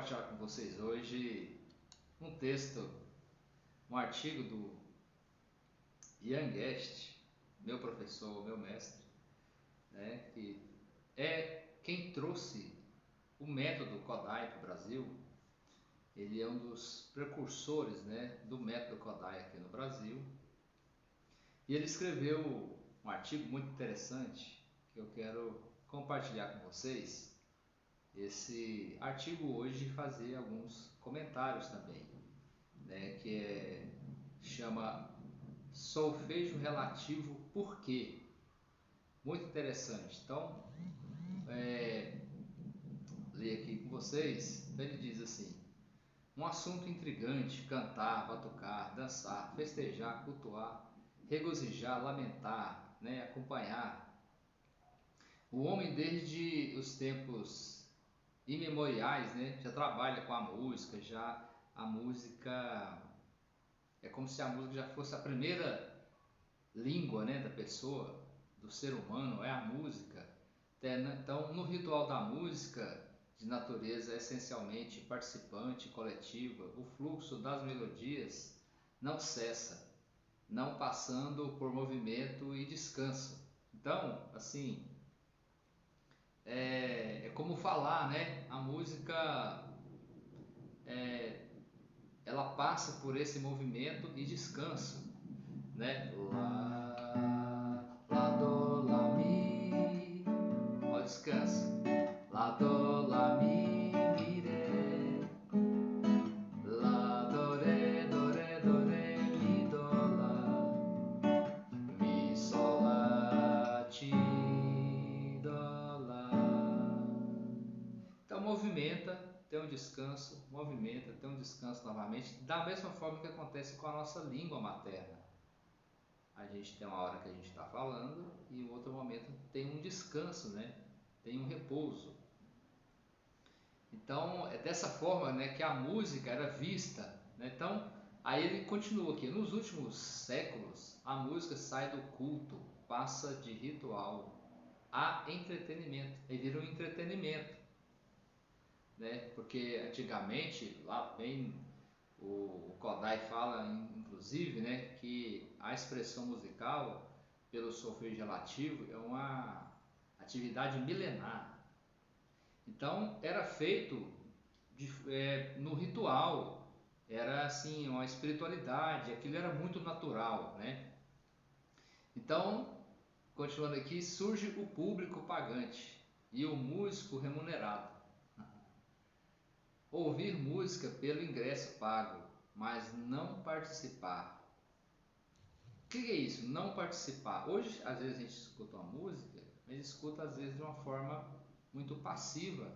compartilhar com vocês hoje um texto, um artigo do Ian Guest, meu professor, meu mestre, né, que é quem trouxe o método Kodály para o Brasil. Ele é um dos precursores, né, do método Kodály aqui no Brasil. E ele escreveu um artigo muito interessante que eu quero compartilhar com vocês. Esse artigo hoje fazer alguns comentários também, né, chama Solfejo Relativo Por quê? Muito interessante. Então, leio aqui com vocês. Então ele diz assim: um assunto intrigante, cantar, batucar, dançar, festejar, cultuar, regozijar, lamentar, né, acompanhar. O homem desde os tempos imemoriais, né, já trabalha com a música, já a música é como se a música já fosse a primeira língua, né, da pessoa, do ser humano, é a música. Então, no ritual da música, de natureza essencialmente participante, coletiva, o fluxo das melodias não cessa, não passando por movimento e descanso. Então, assim, é como falar, né? A música, ela passa por esse movimento e descanso, né? Lá, do, lá, mi. Olha o descanso. Lá, do, lá, mi, ré. Lá, do, ré, mi, do, lá. Mi, sol, lá, ti, do, lá. Então movimenta, tem um descanso, movimenta, tem um descanso novamente, da mesma forma que acontece com a nossa língua materna. A gente tem uma hora que a gente está falando e em outro momento tem um descanso, né? Tem um repouso. Então é dessa forma, né, que a música era vista, né? Então aí ele continua aqui: nos últimos séculos a música sai do culto, passa de ritual a entretenimento, e vira um entretenimento, né? Porque antigamente, lá bem, o Kodály fala, inclusive, né, que a expressão musical pelo solfejo relativo é uma atividade milenar. Então era feito no ritual, era assim uma espiritualidade, aquilo era muito natural, né? Então, continuando aqui, surge o público pagante e o músico remunerado. Ouvir música pelo ingresso pago, mas não participar. O que é isso? Não participar. Hoje, às vezes, a gente escuta uma música, mas escuta, às vezes, de uma forma muito passiva,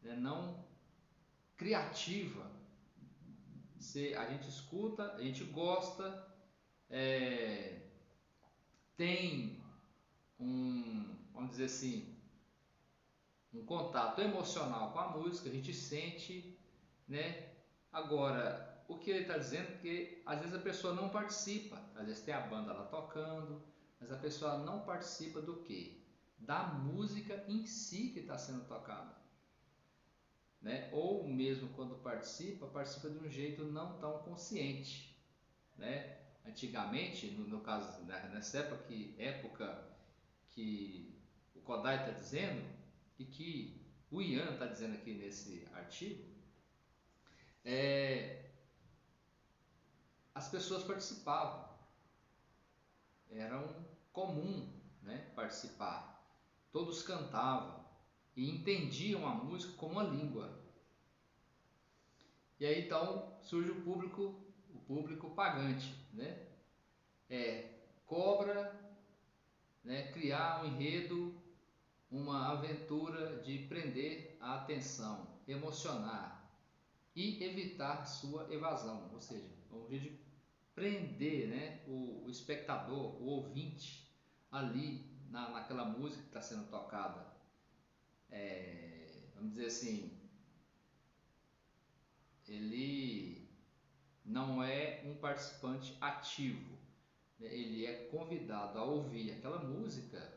né? Não criativa. A gente escuta, a gente gosta, tem vamos dizer assim, um contato emocional com a música, a gente sente, né? Agora, o que ele está dizendo é que às vezes a pessoa não participa, às vezes tem a banda lá tocando, mas a pessoa não participa do quê? Da música em si que está sendo tocada, né? Ou mesmo quando participa, participa de um jeito não tão consciente, né? Antigamente, no caso, né, nessa época que o Kodály está dizendo e que o Ian está dizendo aqui nesse artigo, as pessoas participavam, era comum, né, participar, todos cantavam e entendiam a música como uma língua. E aí então surge o público pagante, né? Cobra, né, criar um enredo, uma aventura de prender a atenção, emocionar e evitar sua evasão, ou seja, um jeito de prender, né, o espectador, o ouvinte ali naquela música que está sendo tocada. Vamos dizer assim, ele não é um participante ativo, né? Ele é convidado a ouvir aquela música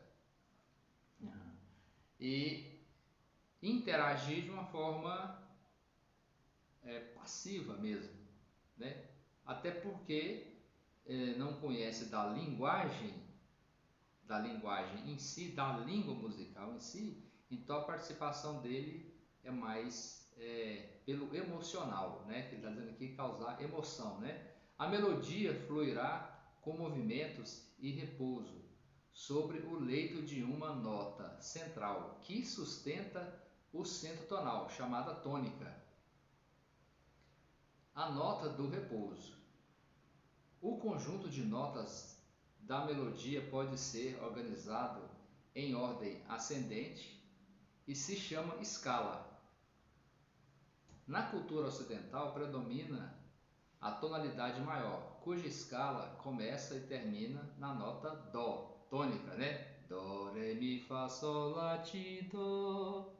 e interagir de uma forma passiva mesmo, né? Até porque não conhece da linguagem em si, da língua musical em si, então a participação dele é mais pelo emocional, né? Que ele está dizendo aqui, causar emoção, né? A melodia fluirá com movimentos e repouso sobre o leito de uma nota central que sustenta o centro tonal, chamada tônica. A nota do repouso. O conjunto de notas da melodia pode ser organizado em ordem ascendente e se chama escala. Na cultura ocidental predomina a tonalidade maior, cuja escala começa e termina na nota Dó, tônica, né? Dó, Ré, Mi, Fá, Sol, Lá, Ti, Dó.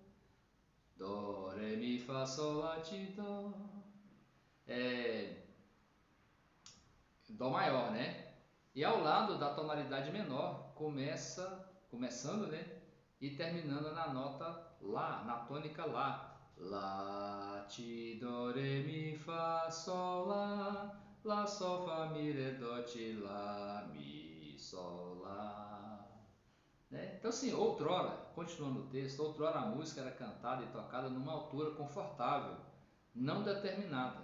Dó, Ré, Mi, Fá, Sol, Lá, Ti, Dó. Dó maior, né? E ao lado da tonalidade menor, começando, né? E terminando na nota Lá, na tônica Lá. Lá, Ti, Dó, Ré, Mi, Fá, Sol, Lá, Sol, Fá, Mi, Ré, Dó, Ti, Lá, Mi, Sol, Lá. Né? Então, assim, outrora, continuando o texto, outrora a música era cantada e tocada numa altura confortável, não determinada.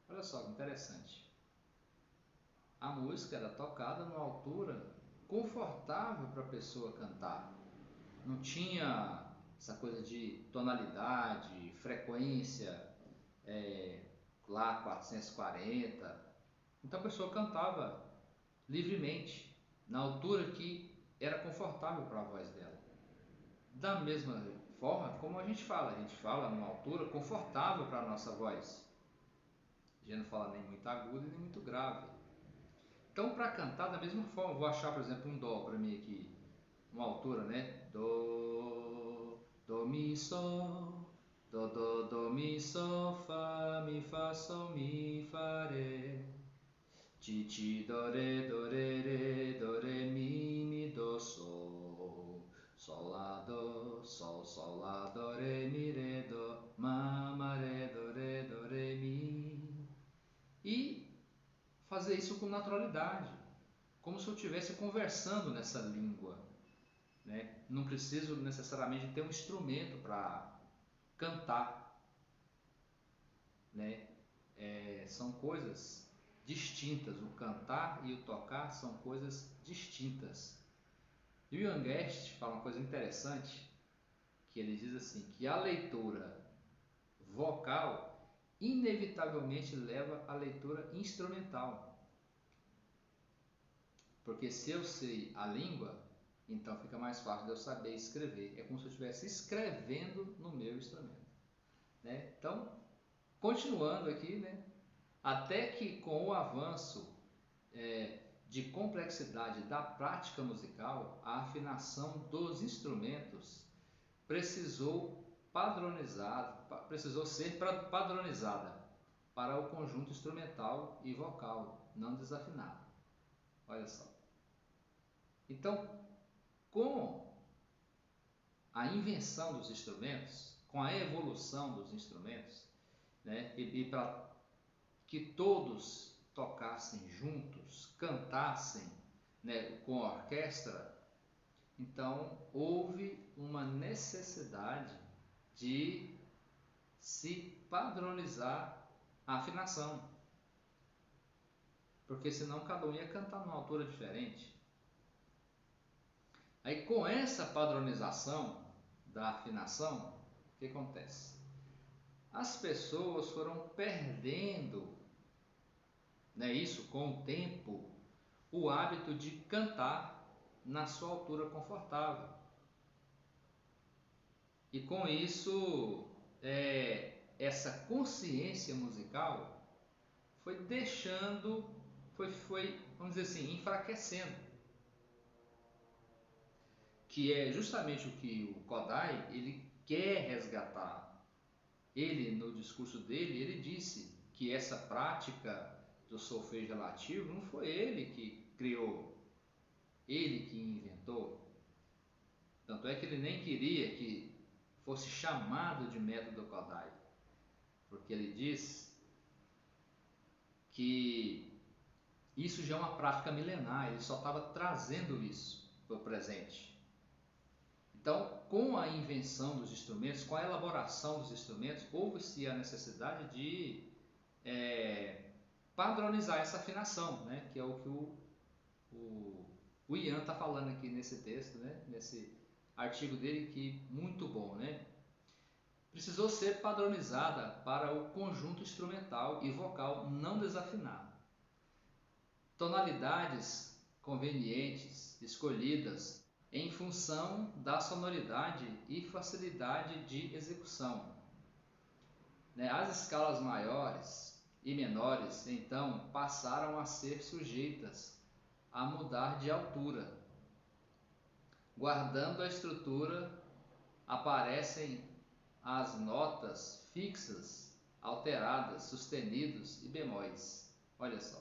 Olha só que interessante. A música era tocada numa altura confortável para a pessoa cantar. Não tinha essa coisa de tonalidade, frequência, lá 440. Então a pessoa cantava livremente, na altura que era confortável para a voz dela. Da mesma forma como a gente fala numa altura confortável para a nossa voz. A gente não fala nem muito agudo nem muito grave. Então, para cantar da mesma forma, vou achar, por exemplo, um Dó para mim aqui, uma altura, né? Dó, Mi, Sol, Dó, Mi, Sol, Fá, Sol, Mi, Fá, Ré, Ti, Dó, Ré, Dó, Ré, Mi, Dó, Sol, Sol, Lá, Dó, Ré, Mi, Dó, Ré, Dó, Ré, Mi. E fazer isso com naturalidade, como se eu estivesse conversando nessa língua, né? Não preciso necessariamente ter um instrumento para cantar, né? São coisas distintas. O cantar e o tocar são coisas distintas. E o Ian Guest fala uma coisa interessante, que ele diz assim, que a leitura vocal inevitavelmente leva à leitura instrumental. Porque se eu sei a língua, então fica mais fácil de eu saber escrever. É como se eu estivesse escrevendo no meu instrumento, né? Então, continuando aqui, né? Até que com o avanço de complexidade da prática musical, a afinação dos instrumentos precisou ser padronizada para o conjunto instrumental e vocal, não desafinado. Olha só. Então, com a invenção dos instrumentos, com a evolução dos instrumentos, né, e para que todos tocassem juntos, cantassem, né, com a orquestra, então houve uma necessidade de se padronizar a afinação, porque senão cada um ia cantar numa altura diferente. Aí com essa padronização da afinação, o que acontece? As pessoas foram perdendo, né, isso com o tempo, o hábito de cantar na sua altura confortável. E com isso, essa consciência musical foi deixando, vamos dizer assim, enfraquecendo. Que é justamente o que o Kodai ele quer resgatar. Ele, no discurso dele, ele disse que essa prática do solfejo relativo não foi ele que criou, ele que inventou. Tanto é que ele nem queria que fosse chamado de método Kodai, porque ele diz que isso já é uma prática milenar, ele só estava trazendo isso para o presente. Então, com a invenção dos instrumentos, com a elaboração dos instrumentos, houve-se a necessidade de padronizar essa afinação, né? Que é o que o Ian está falando aqui nesse texto, né? Nesse artigo dele, que muito bom, né? Precisou ser padronizada para o conjunto instrumental e vocal não desafinado. Tonalidades convenientes escolhidas em função da sonoridade e facilidade de execução. As escalas maiores e menores, então, passaram a ser sujeitas a mudar de altura. Guardando a estrutura, aparecem as notas fixas, alteradas, sustenidos e bemóis. Olha só.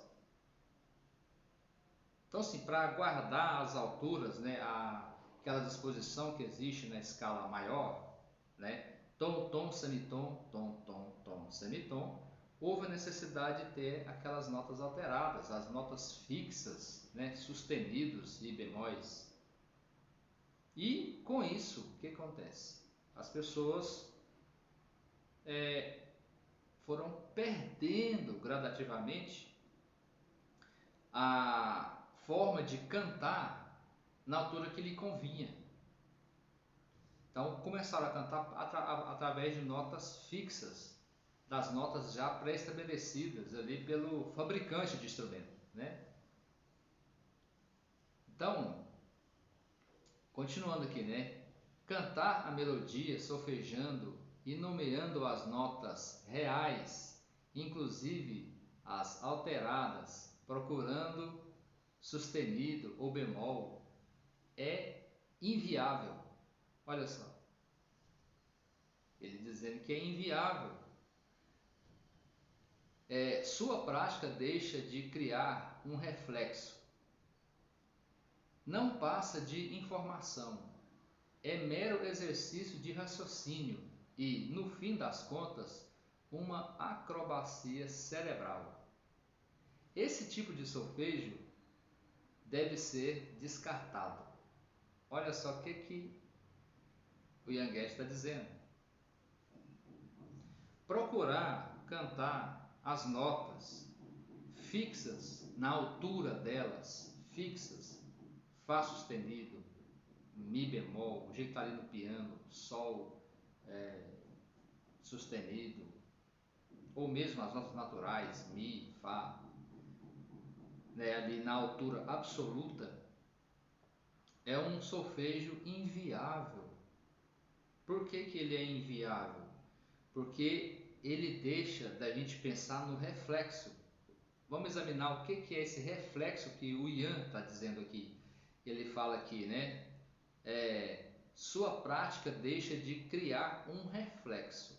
Então, assim, para guardar as alturas, né, aquela disposição que existe na escala maior, né, tom, tom, semitom, tom, tom, tom, semitom, houve a necessidade de ter aquelas notas alteradas, as notas fixas, né, sustenidos e bemóis. E com isso, o que acontece? As pessoas foram perdendo gradativamente a forma de cantar na altura que lhe convinha. Então começaram a cantar através de notas fixas, das notas já pré-estabelecidas ali pelo fabricante de instrumento, né? Então, continuando aqui, né? Cantar a melodia solfejando e nomeando as notas reais, inclusive as alteradas, procurando sustenido ou bemol, é inviável. Olha só, ele dizendo que é inviável. Sua prática deixa de criar um reflexo. Não passa de informação. É mero exercício de raciocínio e, no fim das contas, uma acrobacia cerebral. Esse tipo de solfejo deve ser descartado. Olha só o que o Ian Guedes está dizendo. Procurar cantar as notas fixas na altura delas, fixas, Fá sustenido, Mi bemol, o jeito que está ali no piano, Sol sustenido, ou mesmo as notas naturais, Mi, Fá, né, ali na altura absoluta, é um solfejo inviável. Por que ele é inviável? Porque ele deixa da gente pensar no reflexo. Vamos examinar o que é esse reflexo que o Ian está dizendo aqui. Ele fala aqui, né? Sua prática deixa de criar um reflexo.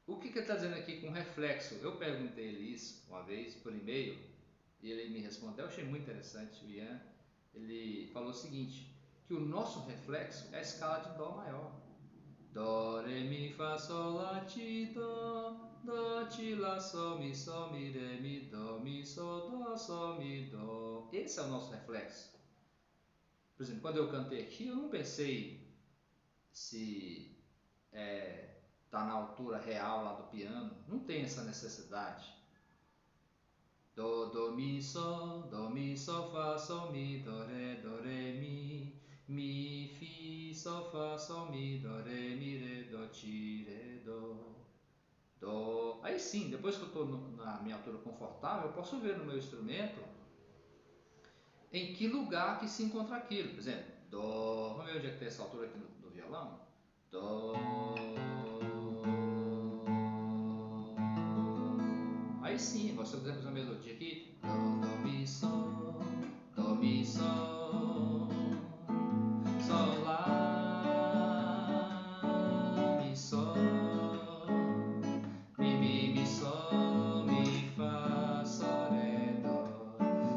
O que ele está dizendo aqui com reflexo? Eu perguntei ele isso uma vez por e-mail e ele me respondeu. Eu achei muito interessante. O Ian, ele falou o seguinte, que o nosso reflexo é a escala de Dó maior. Dó, Ré, Mi, Fá, Sol, Lá, Ti, Dó, Dó, Ti, Lá, Sol, Mi, Ré, Mi, Dó, Mi, Sol, Dó, Sol, Mi, Dó. Esse é o nosso reflexo. Por exemplo, quando eu cantei aqui, eu não pensei se está na altura real lá do piano. Não tem essa necessidade. Dó, Mi, Sol, Fá, Sol, Mi, Dó, Ré, Mi, Fi, Sol, Fá, Sol, Mi, Dó, Ré, Dó, Ti, Ré, Dó. Aí sim, depois que eu estou na minha altura confortável, eu posso ver no meu instrumento em que lugar que se encontra aquilo. Por exemplo, Dó. Vamos ver onde é que tem essa altura aqui no violão? Dó. Aí sim, nós fizemos uma melodia aqui. Dó, Mi, Sol, Dó, Mi, Sol, Sol, Lá, Mi, Sol, Mi, Sol, Mi, Fá, Sol, Ré, Dó,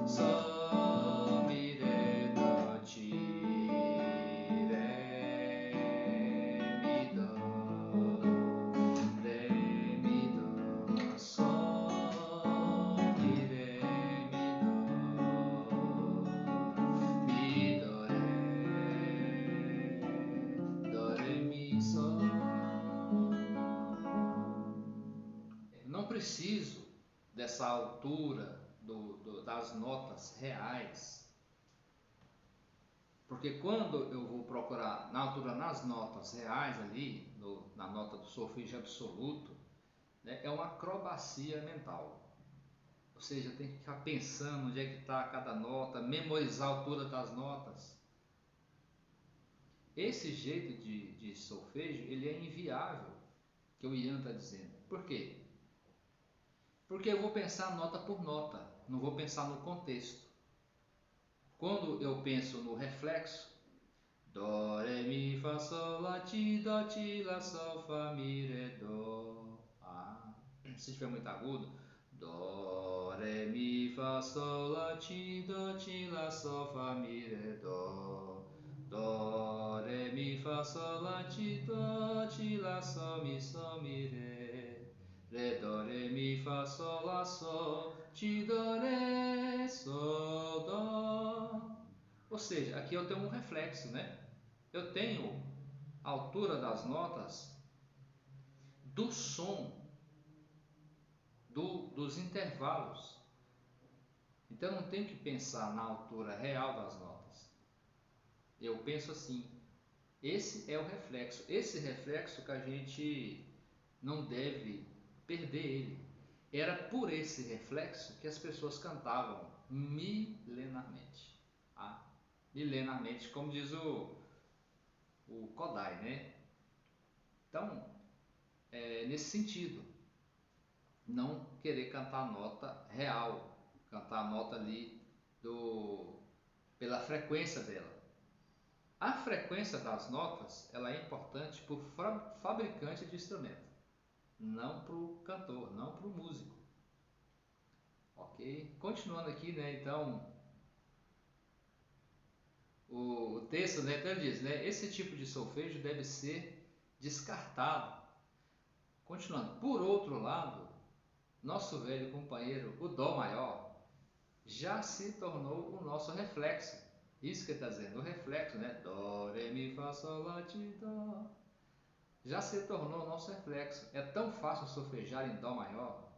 Sol, Mi, Ré, Dó, Ti, Ré, Mi, Dó, Ré, Mi, Dó, Sol. preciso dessa altura das notas reais, porque quando eu vou procurar na altura nas notas reais ali, na nota do solfejo absoluto, né, é uma acrobacia mental. Ou seja, tem que ficar pensando onde é que está cada nota, memorizar a altura das notas. Esse jeito de solfejo, ele é inviável, que o Ian está dizendo. Por quê? Porque eu vou pensar nota por nota, não vou pensar no contexto. Quando eu penso no reflexo, Dó, Ré, Mi, Fá, Sol, Lá, Ti, Dó, Ti, Lá, Sol, Fá, Mi, Ré, Dó. Se estiver muito agudo, Dó, Ré, Mi, Fá, Sol, Lá, Ti, Dó, Ti, Lá, Sol, Fá, Mi, Ré, Dó. Dó, Ré, Mi, Fá, Sol, Lá, Ti, Dó, Ti, Lá, Sol, Mi, Ré. Ré, Dó, Ré, Mi, Fá, Sol, Lá, Sol, Ti, Dó, Ré, Sol, Dó. Ou seja, aqui eu tenho um reflexo, né? Eu tenho a altura das notas do som, dos intervalos. Então eu não tenho que pensar na altura real das notas. Eu penso assim, esse é o reflexo. Esse reflexo que a gente não deve perder ele. Era por esse reflexo que as pessoas cantavam milenarmente. Milenarmente, como diz o Kodai, né? Então, nesse sentido, não querer cantar a nota real, cantar a nota ali pela frequência dela. A frequência das notas, ela é importante para o fabricante de instrumento, não para o cantor, não para o músico. Ok? Continuando aqui, né? Então, o texto, né, então diz, né? Esse tipo de solfejo deve ser descartado. Continuando, por outro lado, nosso velho companheiro, o Dó maior, já se tornou o nosso reflexo. Isso que ele está dizendo, o reflexo, né? Dó, Ré, Mi, Fá, Sol, Lá, Ti, Dó. Já se tornou o nosso reflexo. É tão fácil solfejar em Dó maior.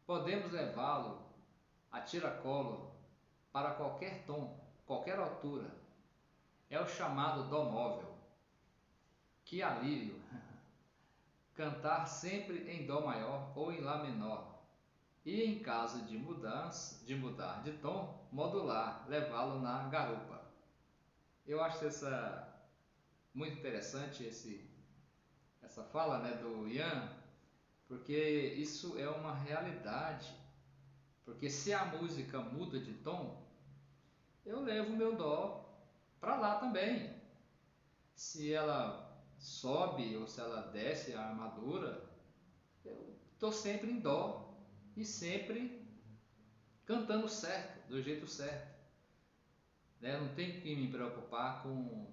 Podemos levá-lo a tiracolo para qualquer tom, qualquer altura. É o chamado Dó móvel. Que alívio! Cantar sempre em Dó maior ou em Lá menor. E em caso de mudar de tom, modular, levá-lo na garupa. Eu acho muito interessante essa fala, né, do Ian, porque isso é uma realidade. Porque se a música muda de tom, eu levo o meu dó para lá também. Se ela sobe ou se ela desce a armadura, eu estou sempre em dó e sempre cantando certo, do jeito certo. Né? Não tenho que me preocupar com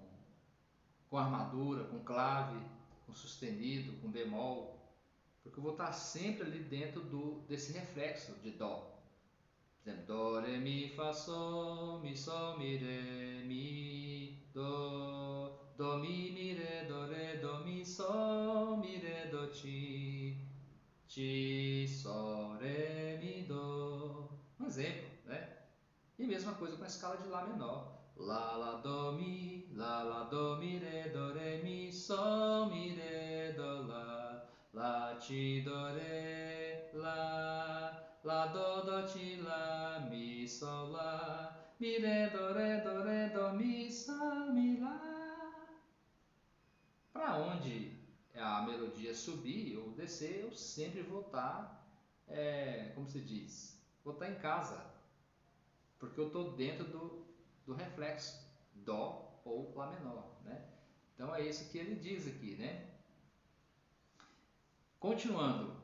armadura, com clave, com sustenido, com bemol, porque eu vou estar sempre ali dentro desse reflexo de dó. Por exemplo, dó, ré, mi, fá, sol, mi, ré, mi, dó, mi, ré, dó, mi, sol, mi, ré, dó, ti, sol, ré, mi, dó. Um exemplo, né? E mesma coisa com a escala de Lá menor. Lá, dó, mi, ré, mi, sol, mi, ré, dó, lá, ti, dó, ré, lá, dó, ti, lá, mi, sol, lá, mi, ré, dó, mi, sol, mi, lá. Para onde a melodia subir ou descer, eu sempre vou estar, como se diz, vou estar em casa, porque eu estou dentro do reflexo, Dó ou Lá menor, né? Então é isso que ele diz aqui, né? Continuando,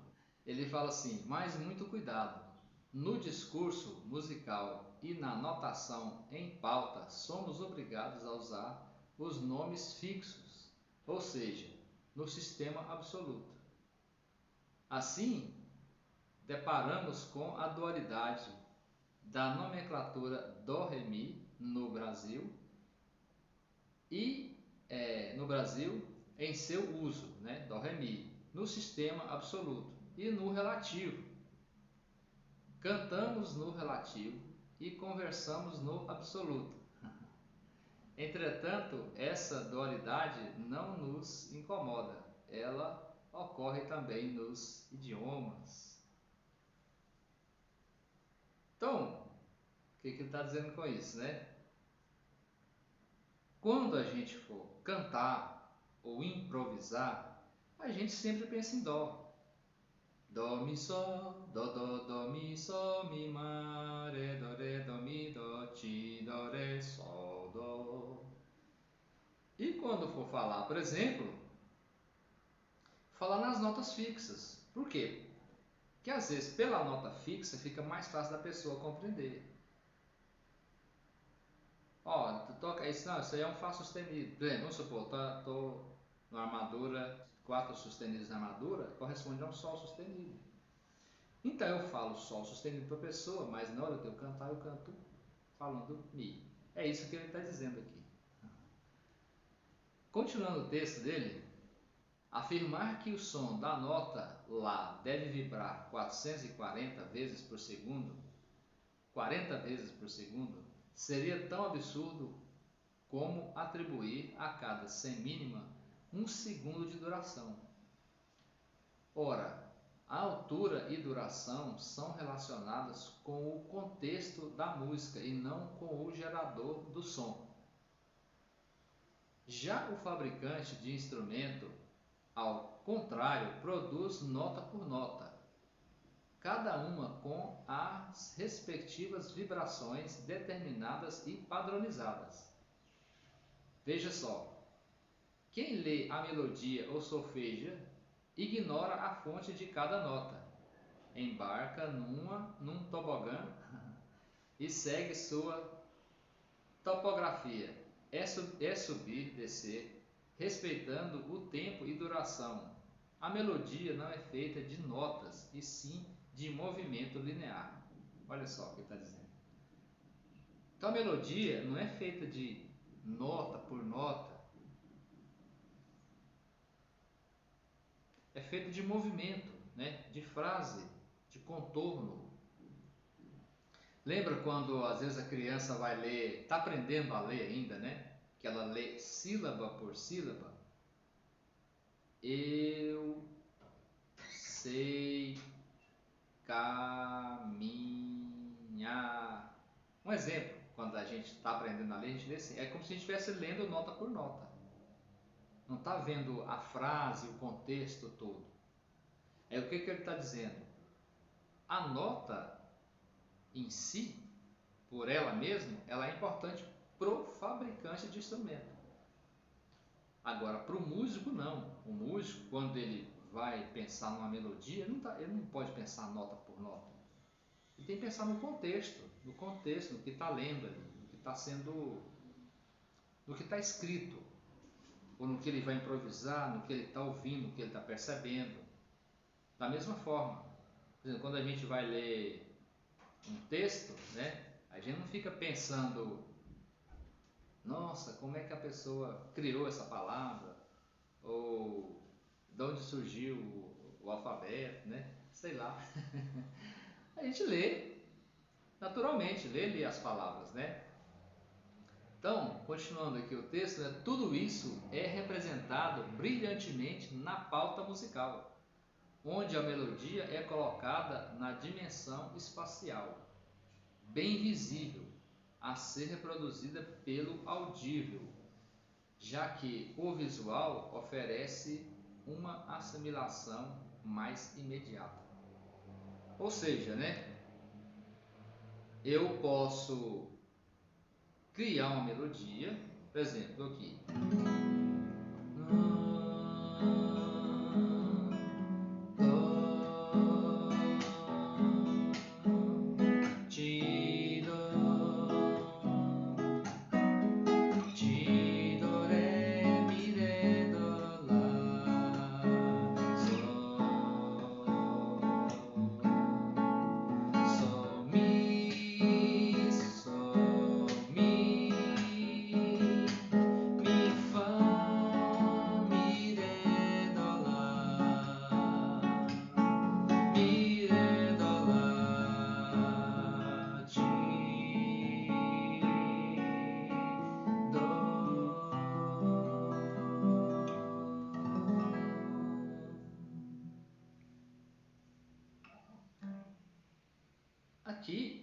ele fala assim, mas muito cuidado, no discurso musical e na notação em pauta, somos obrigados a usar os nomes fixos, ou seja, no sistema absoluto. Assim, deparamos com a dualidade da nomenclatura Dó-Ré-Mi no Brasil e no Brasil em seu uso, né, Dó-Ré-Mi, no sistema absoluto e no relativo, cantamos no relativo e conversamos no absoluto. Entretanto, essa dualidade não nos incomoda, ela ocorre também nos idiomas. Então, o que ele está dizendo com isso, né? Quando a gente for cantar ou improvisar, a gente sempre pensa em dó. Dó, mi, sol, dó, mi, sol, mi, má, ré, dó, mi, dó, ti, dó, ré, sol, dó. E quando for falar, por exemplo, falar nas notas fixas. Por quê? Porque às vezes pela nota fixa fica mais fácil da pessoa compreender. Ó, tu toca isso, não, isso aí é um Fá sustenido. Por exemplo, vamos supor, tô na armadura, 4 sustenidos na armadura, corresponde a um Sol sustenido. Então eu falo Sol sustenido para a pessoa, mas na hora de eu cantar, eu canto falando Mi. É isso que ele está dizendo aqui. Continuando o texto dele, afirmar que o som da nota Lá deve vibrar 440 vezes por segundo, 40 vezes por segundo, seria tão absurdo como atribuir a cada semínima 1 segundo de duração. Ora, a altura e duração são relacionadas com o contexto da música e não com o gerador do som. Já o fabricante de instrumento, ao contrário, produz nota por nota, cada uma com as respectivas vibrações determinadas e padronizadas. Veja só, quem lê a melodia ou solfeja ignora a fonte de cada nota, embarca num tobogã e segue sua topografia. É subir, descer, respeitando o tempo e duração. A melodia não é feita de notas, e sim de movimento linear. Olha só o que ele está dizendo. Então a melodia não é feita de nota por nota, é feita de movimento, né? De frase, de contorno. Lembra quando às vezes a criança vai ler, está aprendendo a ler ainda, né? Que ela lê sílaba por sílaba? Eu sei caminhar. Um exemplo, quando a gente está aprendendo a ler, a gente lê assim. É como se a gente estivesse lendo nota por nota. Não está vendo a frase, o contexto todo. É o que ele está dizendo. A nota em si, por ela mesma, ela é importante pro fabricante de instrumento. Agora, para o músico, não. O músico, quando ele vai pensar numa melodia, ele não pode pensar nota por nota. Ele tem que pensar no contexto, no que está lendo ali, no que está sendo, no que está escrito, ou no que ele vai improvisar, no que ele está ouvindo, no que ele está percebendo. Da mesma forma, por exemplo, quando a gente vai ler um texto, né, a gente não fica pensando, nossa, como é que a pessoa criou essa palavra, ou de onde surgiu o alfabeto, né? Sei lá. A gente lê, naturalmente, lê ali as palavras, né? Então, continuando aqui o texto, né? Tudo isso é representado brilhantemente na pauta musical, onde a melodia é colocada na dimensão espacial, bem visível, a ser reproduzida pelo audível, já que o visual oferece uma assimilação mais imediata. Ou seja, né, eu posso criar uma melodia, por exemplo, aqui.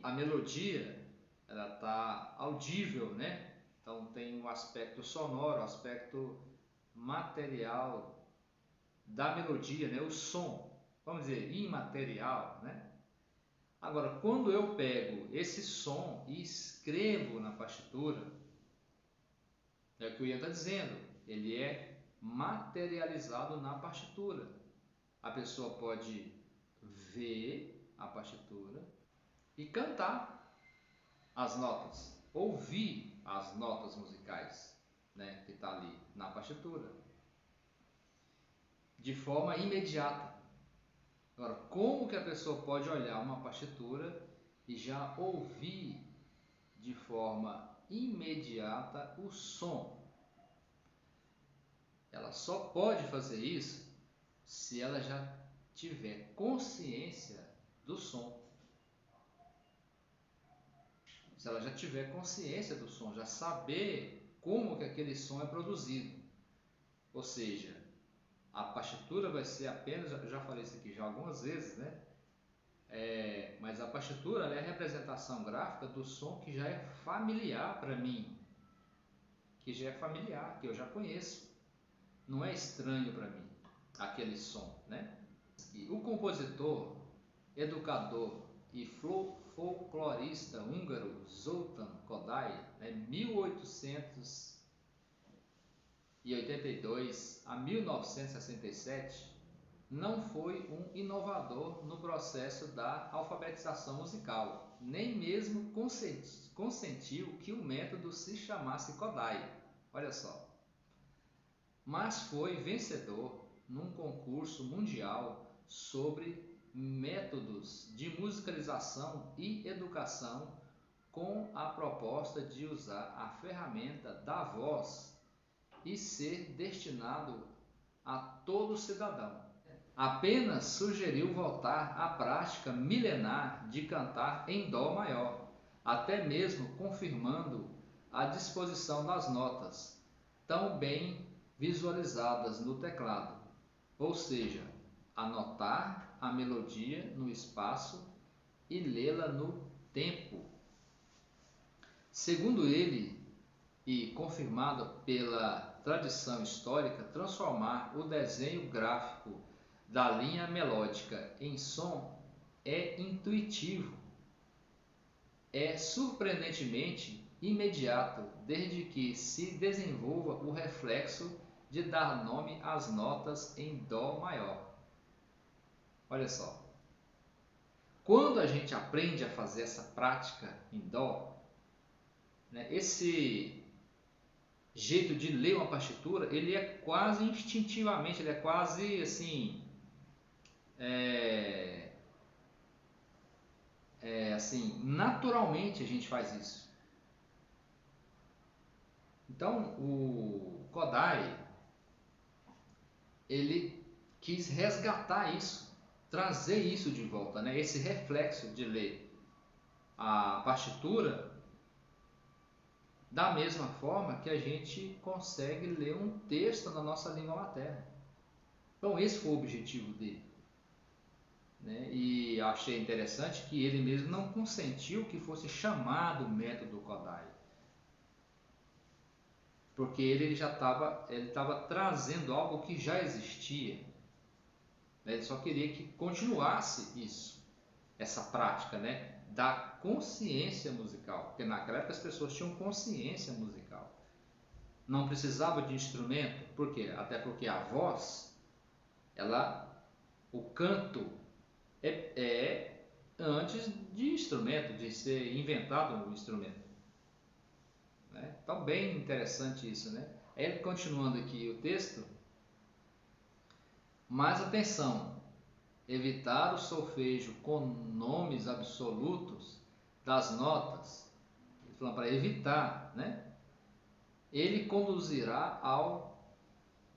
a melodia ela está audível, né? Então tem o aspecto sonoro, o aspecto material da melodia, né? O som, vamos dizer, imaterial, né? Agora, quando eu pego esse som e escrevo na partitura, é o que o Ian está dizendo, ele é materializado na partitura. A pessoa pode ver a partitura e cantar as notas, ouvir as notas musicais, né, que está ali na partitura, de forma imediata. Agora, como que a pessoa pode olhar uma partitura e já ouvir de forma imediata o som? Ela só pode fazer isso se ela já tiver consciência do som. Se ela já tiver consciência do som, já saber como que aquele som é produzido. Ou seja, a partitura vai ser apenas, já falei isso aqui já algumas vezes, né? Mas a partitura é a representação gráfica do som que já é familiar para mim, que já é familiar, que eu já conheço. Não é estranho para mim aquele som, né? E o compositor, educador e folclorista húngaro Zoltán Kodály, 1882 a 1967, não foi um inovador no processo da alfabetização musical, nem mesmo consentiu que o método se chamasse Kodály. Olha só. Mas foi vencedor num concurso mundial sobre métodos de musicalização e educação com a proposta de usar a ferramenta da voz e ser destinado a todo cidadão. Apenas sugeriu voltar à prática milenar de cantar em dó maior, até mesmo confirmando a disposição das notas, tão bem visualizadas no teclado, ou seja, anotar a melodia no espaço e lê-la no tempo. Segundo ele, e confirmado pela tradição histórica, transformar o desenho gráfico da linha melódica em som é intuitivo, é surpreendentemente imediato, desde que se desenvolva o reflexo de dar nome às notas em dó maior. Olha só, quando a gente aprende a fazer essa prática em dó, né, esse jeito de ler uma partitura, ele é quase instintivamente, ele é quase assim, assim, naturalmente a gente faz isso. Então, o Kodály, ele quis resgatar isso, trazer isso de volta, né? Esse reflexo de ler a partitura da mesma forma que a gente consegue ler um texto na nossa língua materna. Então, esse foi o objetivo dele, né? E achei interessante que ele mesmo não consentiu que fosse chamado método Kodály, porque ele já estava trazendo algo que já existia, né? Ele só queria que continuasse isso, essa prática, né, da consciência musical, porque naquela época as pessoas tinham consciência musical, não precisava de instrumento. Por quê? Até porque a voz, o canto é antes de instrumento, de ser inventado um instrumento, né? Então, bem interessante isso, né? Ele continuando aqui o texto, mas atenção, evitar o solfejo com nomes absolutos das notas, ele falando para evitar, né? Ele conduzirá ao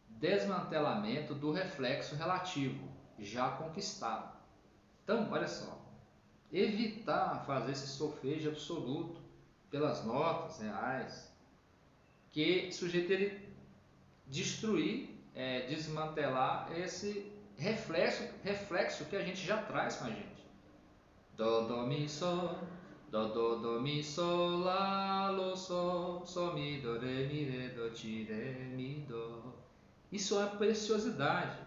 desmantelamento do reflexo relativo já conquistado. Então, olha só, evitar fazer esse solfejo absoluto pelas notas reais, que sujeito ele destruir, desmantelar esse reflexo que a gente já traz com a gente. Dó, dó, mi, sol, do, mi, sol, lá, lo, sol, mi, do, re, do, ti, re, mi, do. Isso é uma preciosidade,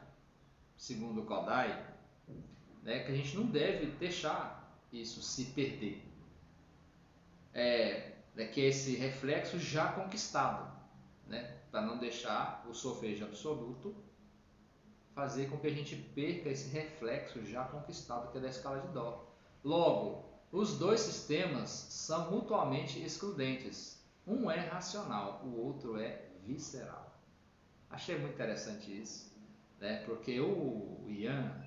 segundo o Kodai, né, que a gente não deve deixar isso se perder. Que é esse reflexo já conquistado, né, para não deixar o solfejo absoluto fazer com que a gente perca esse reflexo já conquistado, que é da escala de Dó. Logo, os dois sistemas são mutuamente excludentes. Um é racional, o outro é visceral. Achei muito interessante isso, né? Porque o Ian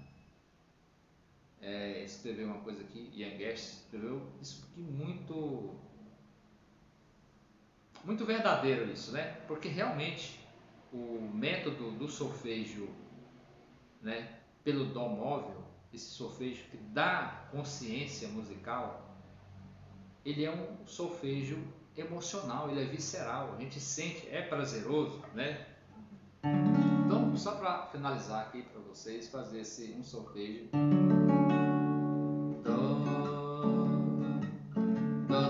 escreveu uma coisa aqui, Ian Guest escreveu isso aqui muito verdadeiro isso, né? Porque realmente o método do solfejo, né, pelo dó móvel, esse solfejo que dá consciência musical, ele é um solfejo emocional, ele é visceral, a gente sente, é prazeroso, né? Então, só para finalizar aqui para vocês, fazer um solfejo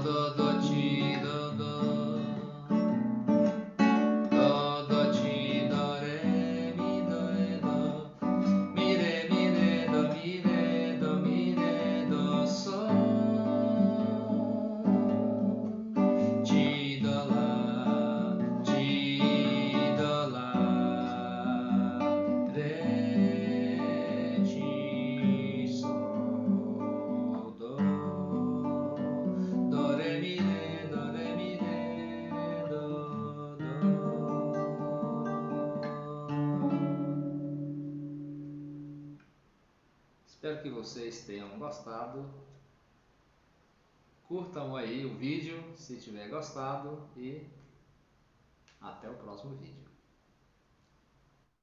do, ti, do, do, ti, do, re, mi, do, re, do, mi, re, do, mi, re, do, mi, re, do, sol, ti, do, lá, re, ti, sol, do, re, mi, re, do, Espero que vocês tenham gostado. Curtam aí o vídeo se tiver gostado e até o próximo vídeo.